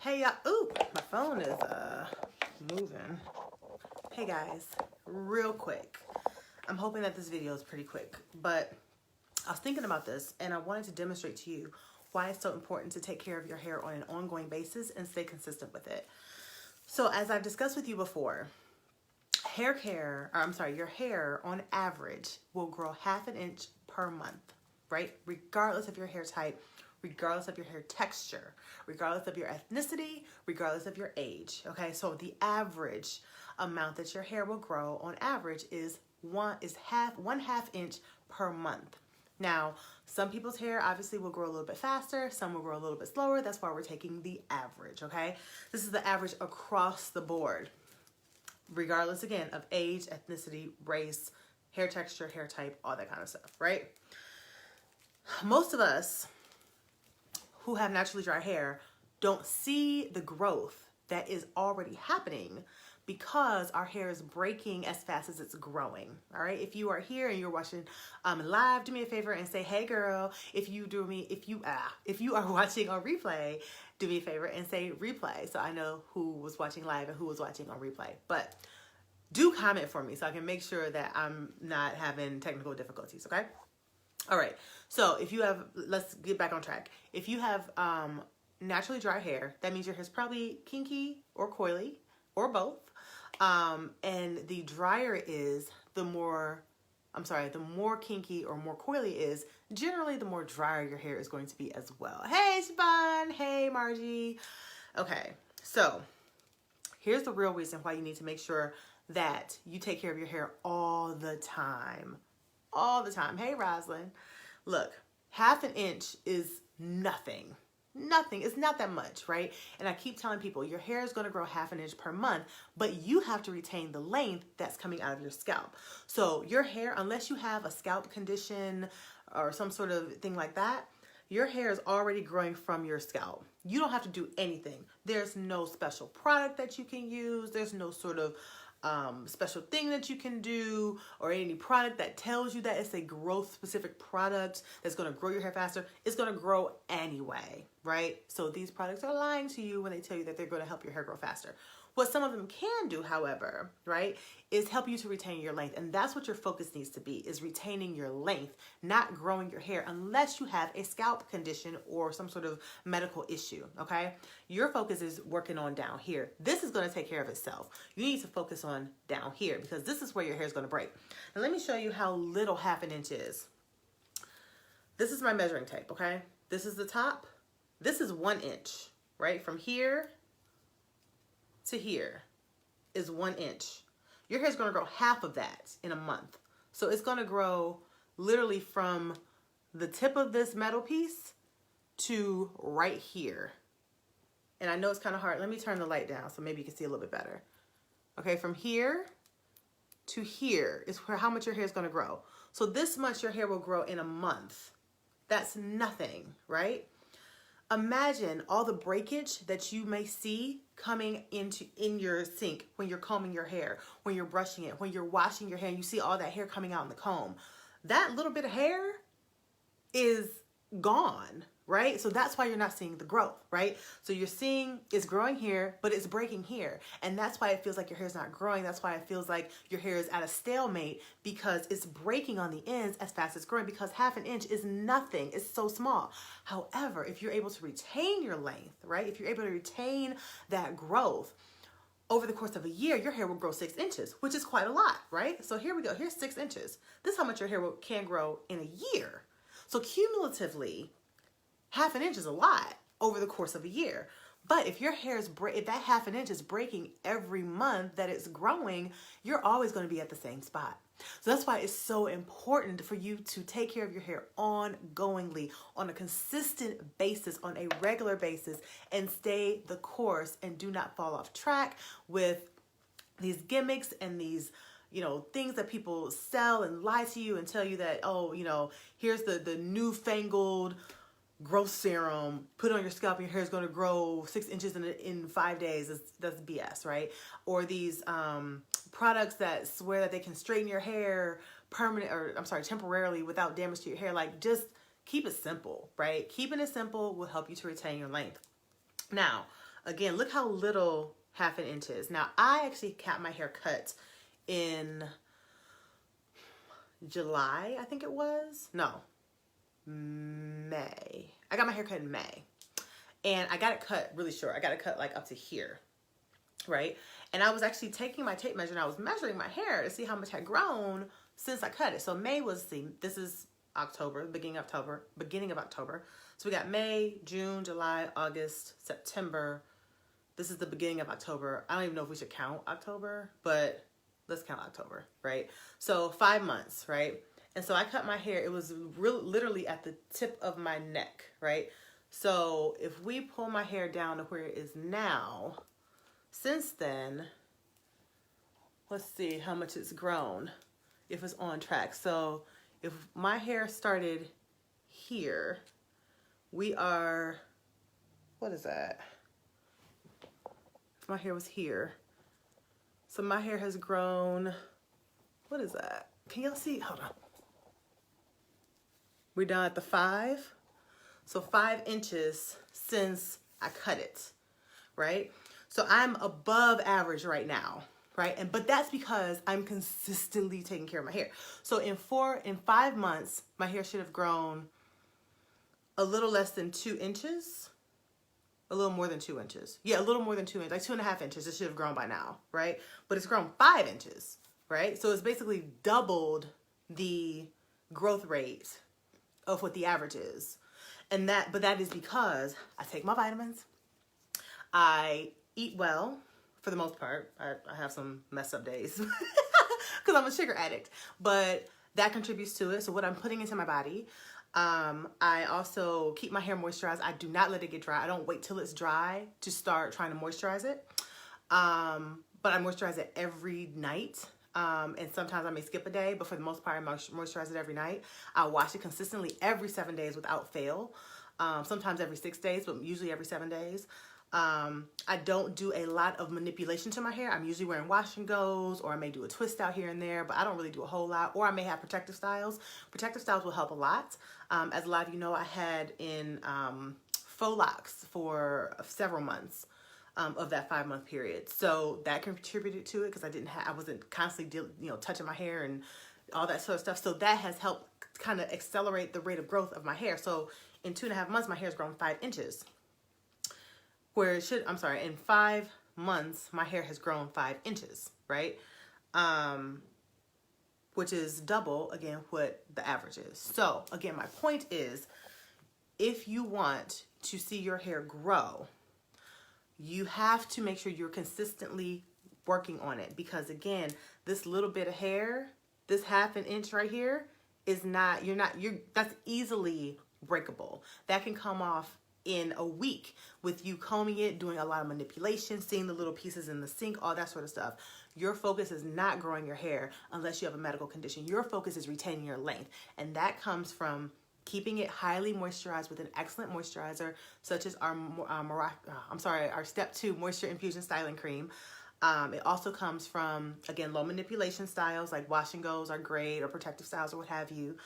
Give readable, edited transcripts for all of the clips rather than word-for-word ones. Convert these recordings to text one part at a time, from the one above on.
Hey y'all, ooh, my phone is moving. Hey guys, real quick. I'm hoping that this video is pretty quick, but I was thinking about this and I wanted to demonstrate to you why it's so important to take care of your hair on an ongoing basis and stay consistent with it. So as I've discussed with you before, your hair on average will grow half an inch per month, right? Regardless of your hair type, regardless of your hair texture, regardless of your ethnicity, regardless of your age, okay? So the average amount that your hair will grow on average is one half inch per month. Now, some people's hair obviously will grow a little bit faster, some will grow a little bit slower. That's why we're taking the average, okay? This is the average across the board, regardless again of age, ethnicity, race, hair texture, hair type, all that kind of stuff, right? Most of us who have naturally dry hair don't see the growth that is already happening because our hair is breaking as fast as it's growing. All right. If you are here and you're watching live, do me a favor and say, "Hey, girl." If you are watching on replay, do me a favor and say replay, so I know who was watching live and who was watching on replay. But do comment for me so I can make sure that I'm not having technical difficulties. Okay. All right. So if you have, let's get back on track. If you have naturally dry hair, that means your hair's probably kinky or coily or both. And the drier it is, the more kinky or more coily it is, generally the more drier your hair is going to be as well. Hey, Siobhan. Hey, Margie. Okay. So here's the real reason why you need to make sure that you take care of your hair all the time. All the time. Hey, Roslyn. Look, half an inch is nothing. Nothing. It's not that much, right? And I keep telling people your hair is going to grow half an inch per month, but you have to retain the length that's coming out of your scalp. So your hair, unless you have a scalp condition or some sort of thing like that, your hair is already growing from your scalp. You don't have to do anything. There's no special product that you can use. There's no sort of special thing that you can do or any product that tells you that it's a growth specific product that's going to grow your hair faster. It's going to grow anyway, right? So these products are lying to you when they tell you that they're going to help your hair grow faster. What some of them can do, however, right, is help you to retain your length. And that's what your focus needs to be, is retaining your length, not growing your hair unless you have a scalp condition or some sort of medical issue, okay? Your focus is working on down here. This is going to take care of itself. You need to focus on down here because this is where your hair is going to break. And let me show you how little half an inch is. This is my measuring tape, okay? This is the top. This is 1 inch, right? From here to here is 1 inch. Your hair is going to grow half of that in a month. So it's going to grow literally from the tip of this metal piece to right here. And I know it's kind of hard. Let me turn the light down so maybe you can see a little bit better. Okay, from here to here is how much your hair is going to grow. So this much your hair will grow in a month. That's nothing, right? Imagine all the breakage that you may see coming in your sink when you're combing your hair, when you're brushing it, when you're washing your hair, and you see all that hair coming out in the comb. That little bit of hair is gone, right? So that's why you're not seeing the growth, right? So you're seeing it's growing here, but it's breaking here. And that's why it feels like your hair's not growing. That's why it feels like your hair is at a stalemate, because it's breaking on the ends as fast as it's growing, because half an inch is nothing. It's so small. However, if you're able to retain your length, right? If you're able to retain that growth over the course of a year, your hair will grow 6 inches, which is quite a lot, right? So here we go. Here's 6 inches. This is how much your hair can grow in a year. So cumulatively, half an inch is a lot over the course of a year. But if your hair is if that half an inch is breaking every month that it's growing, you're always going to be at the same spot. So that's why it's so important for you to take care of your hair ongoingly, on a consistent basis, on a regular basis, and stay the course and do not fall off track with these gimmicks and these things that people sell and lie to you and tell you that, oh, here's the newfangled growth serum, put it on your scalp and your hair is going to grow 6 inches in 5 days. That's BS, right? Or these products that swear that they can straighten your hair temporarily without damage to your hair. Like, just keep it simple, right? Keeping it simple will help you to retain your length. Now, again, look how little half an inch is. Now, I actually got my hair cut in July, I think it was. No, May. I got my hair cut in May. And I got it cut really short. I got it cut like up to here, right? And I was actually taking my tape measure and I was measuring my hair to see how much had grown since I cut it. So May was this is October, beginning of October. So we got May, June, July, August, September. This is the beginning of October. I don't even know if we should count October, but let's count October, right? So 5 months, right? And so I cut my hair. It was literally at the tip of my neck, right? So if we pull my hair down to where it is now, since then, let's see how much it's grown, if it's on track. So if my hair started here, we are, what is that? If my hair was here. So my hair has grown, what is that? Can y'all see? Hold on. We're down at the 5. So 5 inches since I cut it, right? So I'm above average right now, right? But that's because I'm consistently taking care of my hair. So in 5 months, my hair should have grown a little less than 2 inches, a little more than 2 inches. Yeah, a little more than 2 inches, like 2.5 inches. It should have grown by now, right? But it's grown 5 inches, right? So it's basically doubled the growth rate of what the average is. But that is because I take my vitamins, I eat well, for the most part. I have some messed up days because I'm a sugar addict, but that contributes to it. So what I'm putting into my body, I also keep my hair moisturized. I do not let it get dry. I don't wait till it's dry to start trying to moisturize it. But I moisturize it every night. And sometimes I may skip a day, but for the most part, I moisturize it every night. I wash it consistently every 7 days without fail. Sometimes every 6 days, but usually every 7 days. I don't do a lot of manipulation to my hair. I'm usually wearing wash and goes, or I may do a twist out here and there, but I don't really do a whole lot. Or I may have protective styles. Protective styles will help a lot. As a lot of you know, I had in faux locks for several months. Of that 5-month period. So that contributed to it because I wasn't constantly touching my hair and all that sort of stuff. So that has helped kind of accelerate the rate of growth of my hair. So in 2.5 months, my hair's grown 5 inches. Where it should, I'm sorry, in 5 months, my hair has grown 5 inches, right? Which is double, again, what the average is. So again, my point is, if you want to see your hair grow, you have to make sure you're consistently working on it, because again, this little bit of hair, this 1/2 inch right here is not, that's easily breakable. That can come off in a week with you combing it, doing a lot of manipulation, seeing the little pieces in the sink, all that sort of stuff. Your focus is not growing your hair unless you have a medical condition. Your focus is retaining your length, and that comes from keeping it highly moisturized with an excellent moisturizer, such as our Step 2 Moisture Infusion Styling Cream. It also comes from, again, low manipulation styles like wash and goes are great, or protective styles or what have you.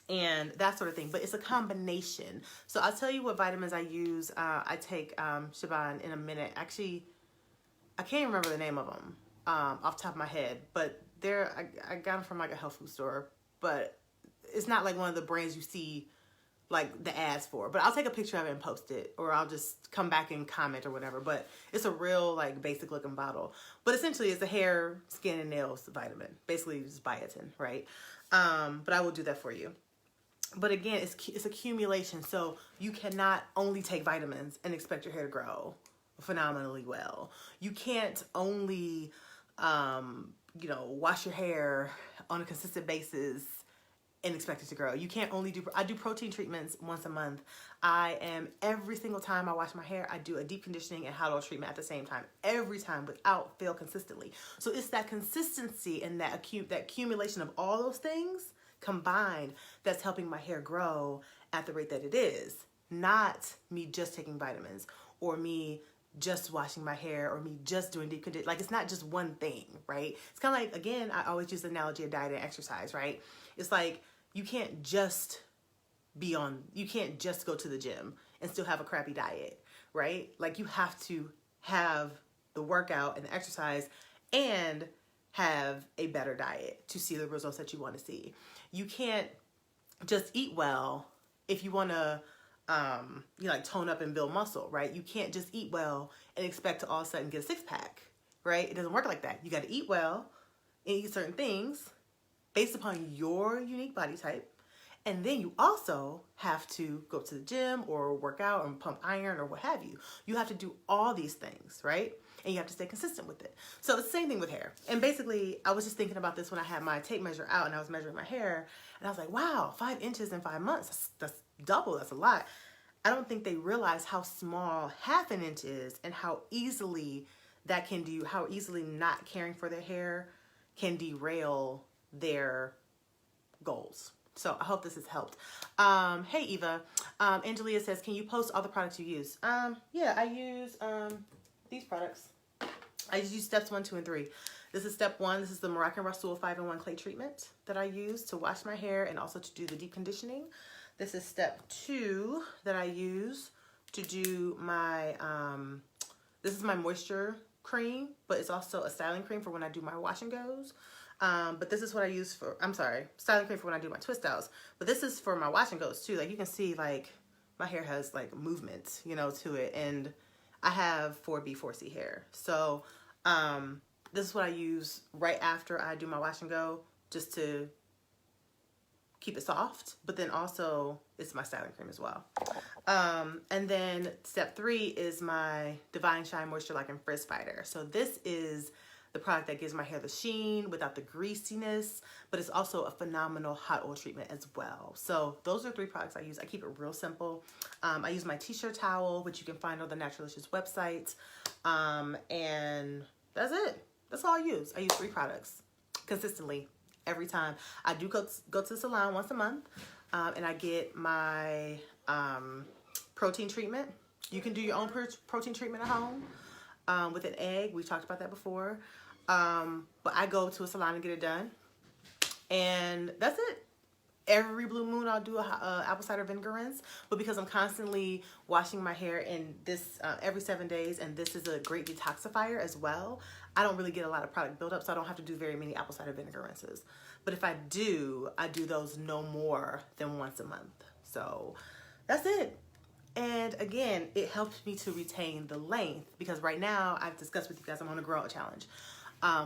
And that sort of thing. But it's a combination. So I'll tell you what vitamins I use. I take Shaban in a minute. Actually, I can't remember the name of them off the top of my head. But I got them from like a health food store. But it's not like one of the brands you see like the ads for. But I'll take a picture of it and post it. Or I'll just come back and comment or whatever. But it's a real like basic looking bottle. But essentially it's a hair, skin, and nails vitamin. Basically just biotin, right? But I will do that for you. But again, it's accumulation. So you cannot only take vitamins and expect your hair to grow phenomenally well. You can't only, wash your hair on a consistent basis and expect it to grow. You can't only I do protein treatments once a month. Every single time I wash my hair, I do a deep conditioning and hot oil treatment at the same time. Every time without fail consistently. So it's that consistency and that accumulation of all those things combined that's helping my hair grow at the rate that it is, not me just taking vitamins or me just washing my hair or me just doing deep conditioning. Like, it's not just one thing, right? It's kind of like, again, I always use the analogy of diet and exercise, right? It's like you can't just you can't just go to the gym and still have a crappy diet, right? Like you have to have the workout and the exercise and have a better diet to see the results that you want to see. You can't just eat well if you want to like tone up and build muscle, right? You can't just eat well and expect to all of a sudden get a six-pack, right? It doesn't work like that. You got to eat well and eat certain things based upon your unique body type. And then you also have to go to the gym or work out and pump iron or what have you. You have to do all these things, right? And you have to stay consistent with it. So it's the same thing with hair. And basically, I was just thinking about this when I had my tape measure out and I was measuring my hair. And I was like, wow, 5 inches in 5 months. That's double. That's a lot. I don't think they realize how small half an inch is and how easily that can do, how easily not caring for their hair can derail their goals. So I hope this has helped. Hey, Eva. Angelia says, can you post all the products you use? Yeah, I use these products. I just use steps 1, 2, and 3. This is step 1. This is the Moroccan Rasoul 5-in-1 clay treatment that I use to wash my hair and also to do the deep conditioning. This is step 2 that I use to do my, this is my moisture cream, but it's also a styling cream for when I do my wash and goes. But this is what I use for, styling cream for when I do my twist outs. But this is for my wash and goes too. Like you can see, like my hair has like movement, you know, to it. And I have 4B, 4C hair. So, this is what I use right after I do my wash and go, just to keep it soft. But then also it's my styling cream as well. And then step 3 is my Divine Shine Moisture Lock and Frizz Fighter. So this is the product that gives my hair the sheen without the greasiness, but it's also a phenomenal hot oil treatment as well. So those are 3 products I use. I keep it real simple. I use my t-shirt towel, which you can find on the Naturalicious website. And that's it. That's all I use. I use 3 products consistently every time. I do go to the salon once a month, and I get my protein treatment. You can do your own protein treatment at home with an egg. We talked about that before. But I go to a salon and get it done. And that's it. Every blue moon I'll do a apple cider vinegar rinse. But because I'm constantly washing my hair in this every 7 days, and this is a great detoxifier as well, I don't really get a lot of product buildup, so I don't have to do very many apple cider vinegar rinses. But if I do those no more than once a month. So that's it. And again, it helped me to retain the length, because right now I've discussed with you guys I'm on a grow out challenge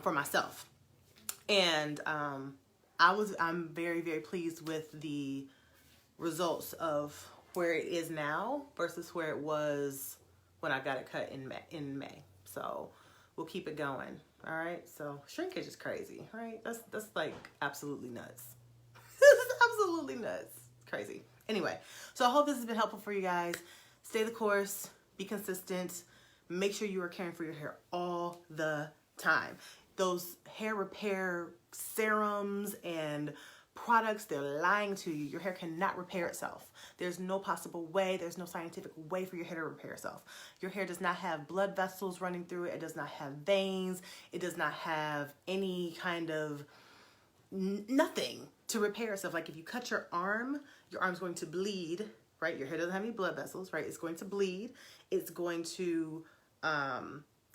for myself. And I'm very, very pleased with the results of where it is now versus where it was when I got it cut in May. So we'll keep it going. All right. So shrinkage is crazy, right? That's like absolutely nuts. This is absolutely nuts. It's crazy. Anyway, so I hope this has been helpful for you guys. Stay the course, be consistent, make sure you are caring for your hair all the time. Those hair repair serums and products, they're lying to you. Your hair cannot repair itself. There's no possible way, there's no scientific way for your hair to repair itself. Your hair does not have blood vessels running through it. It does not have veins. It does not have any kind of nothing to repair itself. Like if you cut your arm's going to bleed, right? Your hair doesn't have any blood vessels, right? It's going to bleed. It's going to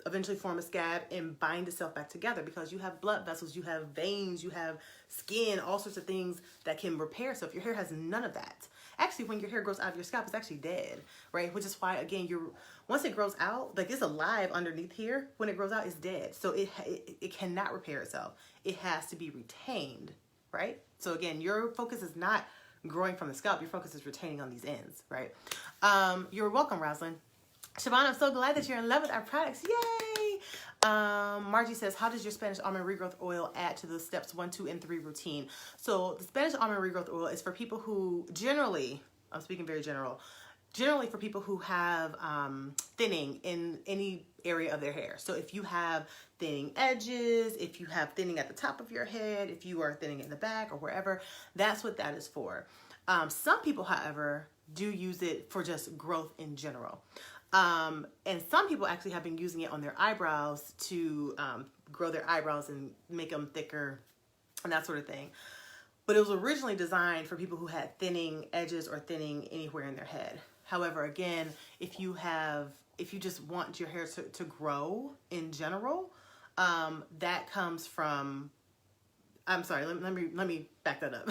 eventually form a scab and bind itself back together, because you have blood vessels, you have veins, you have skin, all sorts of things that can repair itself. Your hair has none of that. Actually, when your hair grows out of your scalp, it's actually dead, right? Which is why, again, once it grows out, like it's alive underneath here. When it grows out, it's dead. So it cannot repair itself. It has to be retained, right? So again, your focus is not growing from the scalp. Your focus is retaining on these ends, right? You're welcome, Rosalind. Siobhan, I'm so glad that you're in love with our products. Yay! Margie says, how does your Spanish almond regrowth oil add to the steps 1, 2, and 3 routine? So the Spanish almond regrowth oil is for people who generally, I'm speaking very generally for people who have thinning in any area of their hair. So if you have thinning edges, if you have thinning at the top of your head, if you are thinning in the back or wherever, that's what that is for. Some people, however, do use it for just growth in general. And some people actually have been using it on their eyebrows to grow their eyebrows and make them thicker and that sort of thing. but it was originally designed for people who had thinning edges or thinning anywhere in their head. However, again, if you just want your hair to grow in general, that comes from, I'm sorry, let me back that up.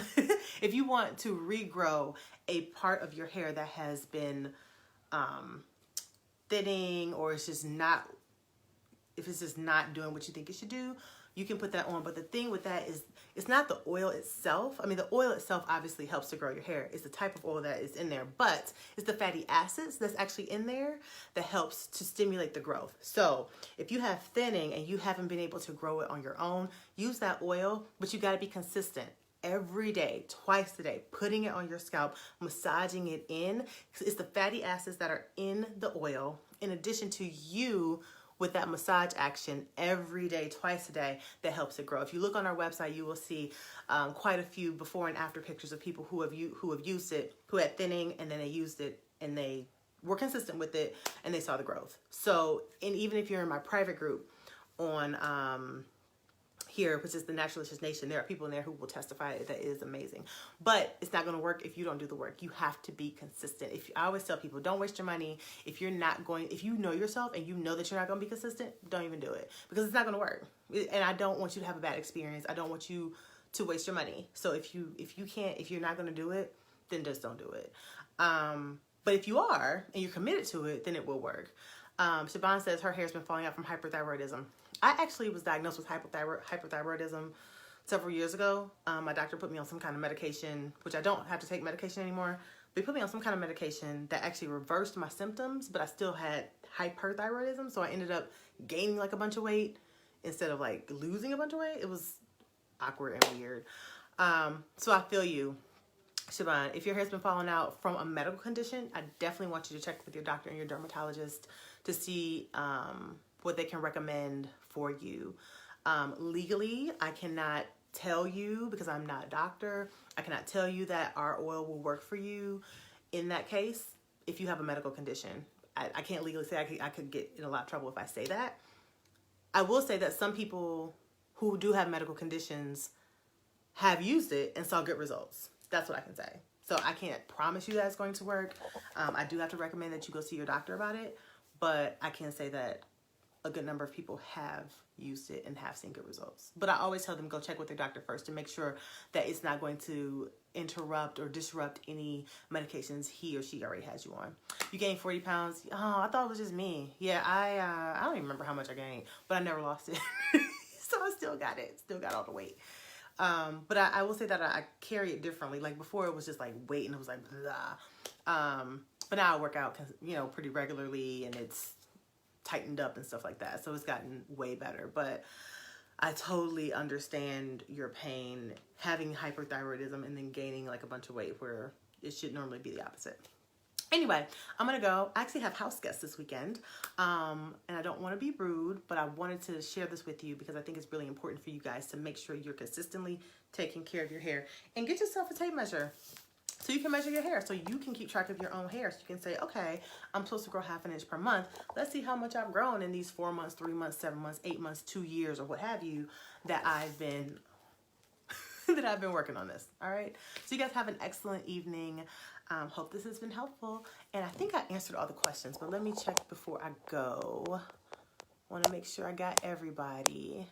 If you want to regrow a part of your hair that has been thinning, or it's just not, if it's just not doing what you think it should do, you can put that on. But the thing with that is, it's not the oil itself. I mean, the oil itself obviously helps to grow your hair. It's the type of oil that is in there, but it's the fatty acids that's actually in there that helps to stimulate the growth. So if you have thinning and you haven't been able to grow it on your own, use that oil, but you got to be consistent. Every day, twice a day, putting it on your scalp, massaging it in. It's the fatty acids that are in the oil, in addition to you with that massage action every day, twice a day, that helps it grow. If you look on our website, you will see quite a few before and after pictures of people who have used it, who had thinning, and then they used it and they were consistent with it and they saw the growth. So, and even if you're in my private group on here, which is the Naturalicious Nation, there are people in there who will testify that it is amazing. But it's not going to work if you don't do the work. You have to be consistent. I always tell people, don't waste your money. If you know yourself and you know that you're not going to be consistent, don't even do it, because it's not going to work. And I don't want you to have a bad experience. I don't want you to waste your money. So if you're not going to do it, then just don't do it. But if you are and you're committed to it, then it will work. Siobhan says her hair's been falling out from hyperthyroidism. I actually was diagnosed with hyperthyroidism several years ago. My doctor put me on some kind of medication, which I don't have to take medication anymore. But he put me on some kind of medication that actually reversed my symptoms, but I still had hyperthyroidism. So I ended up gaining like a bunch of weight instead of like losing a bunch of weight. It was awkward and weird. So I feel you, Siobhan. If your hair's been falling out from a medical condition, I definitely want you to check with your doctor and your dermatologist to see what they can recommend for you. Legally, I cannot tell you, because I'm not a doctor, I cannot tell you that our oil will work for you in that case if you have a medical condition. I can't legally say. I could get in a lot of trouble if I say that. I will say that some people who do have medical conditions have used it and saw good results. That's what I can say. So I can't promise you that it's going to work. I do have to recommend that you go see your doctor about it, but I can say that a good number of people have used it and have seen good results. But I always tell them, go check with their doctor first to make sure that it's not going to interrupt or disrupt any medications he or she already has you on. You gained 40 pounds. Oh, I thought it was just me. Yeah, I don't even remember how much I gained, but I never lost it. So I still got it. Still got all the weight. But I will say that I carry it differently. Like before it was just like weight and it was like blah. But now I work out, pretty regularly, and it's tightened up and stuff like that. So it's gotten way better. But I totally understand your pain having hyperthyroidism and then gaining like a bunch of weight where it should normally be the opposite. Anyway, I'm going to go. I actually have house guests this weekend, and I don't want to be rude, but I wanted to share this with you because I think it's really important for you guys to make sure you're consistently taking care of your hair, and get yourself a tape measure so you can measure your hair, so you can keep track of your own hair. So you can say, okay, I'm supposed to grow ½ an inch per month. Let's see how much I've grown in these 4 months, 3 months, 7 months, 8 months, 2 years, or what have you, that I've been working on this. All right. So you guys have an excellent evening. Hope this has been helpful. And I think I answered all the questions, but let me check before I go. Want to make sure I got everybody.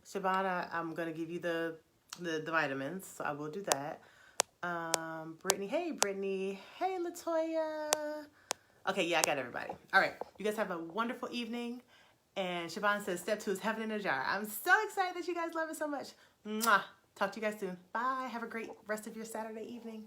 Shabana, I'm going to give you the vitamins, so I will do that. Brittany, hey Brittany. Hey Latoya. Okay, yeah, I got everybody. All right, you guys have a wonderful evening. And Siobhan says, step 2 is heaven in a jar. I'm so excited that you guys love it so much. Mwah. Talk to you guys soon. Bye. Have a great rest of your Saturday evening.